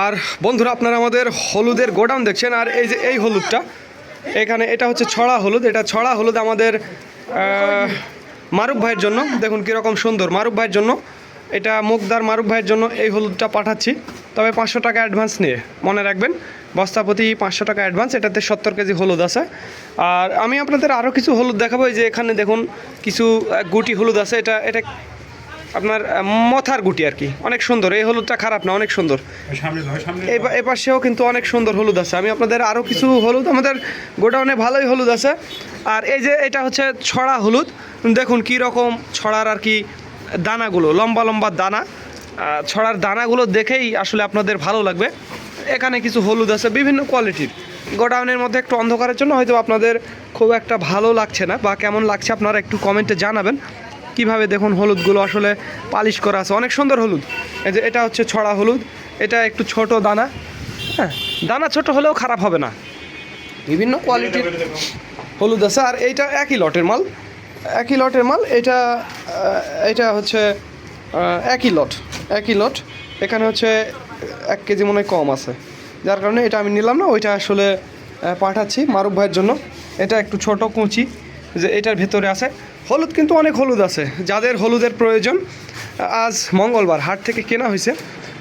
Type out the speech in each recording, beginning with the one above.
আর বন্ধুরা আপনারা আমাদের হলুদের গোডাউন দেখছেন। আর এই যে এই হলুদটা এখানে এটা হচ্ছে ছড়া হলুদ। এটা ছড়া হলুদ আমাদের মারুফ ভাইয়ের জন্য। দেখুন কীরকম সুন্দর, মারুফ ভাইয়ের জন্য এটা, মুখদার মারুফ ভাইয়ের জন্য এই হলুদটা পাঠাচ্ছি। তবে 500 টাকা অ্যাডভান্স নিয়ে, মনে রাখবেন বস্তাপতি 500 টাকা অ্যাডভান্স। এটাতে 70 কেজি হলুদ আছে। আর আমি আপনাদের আরও কিছু হলুদ দেখাবো। এই যে এখানে দেখুন কিছু গুটি হলুদ আছে। এটা এটা আপনার মথার গুটি আর কি, অনেক সুন্দর। এই হলুদটা খারাপ না, অনেক সুন্দর। এ পাশেও কিন্তু অনেক সুন্দর হলুদ আছে। আমি আপনাদের আরও কিছু হলুদ, আমাদের গোডাউনে ভালোই হলুদ আছে। আর এই যে এটা হচ্ছে ছড়া হলুদ। দেখুন কী রকম ছড়ার আর কি দানাগুলো, লম্বা লম্বা দানা। ছড়ার দানাগুলো দেখেই আসলে আপনাদের ভালো লাগবে। এখানে কিছু হলুদ আছে বিভিন্ন কোয়ালিটির। গোডাউনের মধ্যে একটু অন্ধকারের জন্য হয়তো আপনাদের খুব একটা ভালো লাগছে না, বা কেমন লাগছে আপনারা একটু কমেন্টে জানাবেন। কিভাবে দেখুন হলুদগুলো আসলে পালিশ করা আছে, অনেক সুন্দর হলুদ। এই যে এটা হচ্ছে ছড়া হলুদ। এটা একটু ছোট দানা, হ্যাঁ দানা ছোট হলেও খারাপ হবে না। বিভিন্ন কোয়ালিটির হলুদ আছে। আর এইটা একই লটের মাল, একই লটের মাল। এটা হচ্ছে একই লট। এখানে হচ্ছে 1 কেজি মনে হয় কম আছে, যার কারণে এটা আমি নিলাম না। ওইটা আসলে পাঠাচ্ছি মারুফ ভাইয়ের জন্য। এটা একটু ছোট কুচি, যে এটার ভেতরে আছে হলুদ। কিন্তু অনেক হলুদ আছে, যাদের হলুদের প্রয়োজন। আজ মঙ্গলবার হাট থেকে কেনা হয়েছে,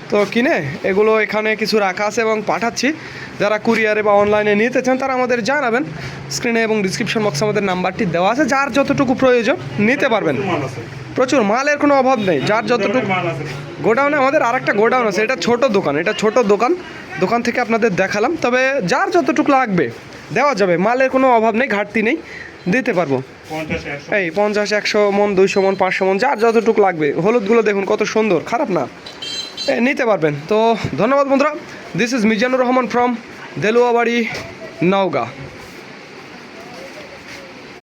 তো কিনে এগুলো এখানে কিছু রাখা আছে এবং পাঠাচ্ছি। যারা কুরিয়ারে বা অনলাইনে নিতে চান তারা আমাদের জানাবেন। স্ক্রিনে এবং ডিসক্রিপশন বক্সে আমাদের নাম্বারটি দেওয়া আছে। যার যতটুকু প্রয়োজন নিতে পারবেন। প্রচুর মালের কোনো অভাব নেই, যার যতটুকু। গোডাউনে আমাদের আরেকটা গোডাউন আছে, এটা ছোট দোকান। এটা ছোট দোকান থেকে আপনাদের দেখালাম। তবে যার যতটুকু লাগবে দেওয়া যাবে, মালের কোনো অভাব নেই, ঘাটতি নেই, দিতে পারবো। এই 50, 100 মন, 200 মন, 500 মন, যার যতটুকু লাগবে। হলুদগুলো দেখুন কত সুন্দর, খারাপ না, নিতে পারবেন। তো ধন্যবাদ বন্ধুরা। This is Mizanur Rahman from Deluabari, Naogaon.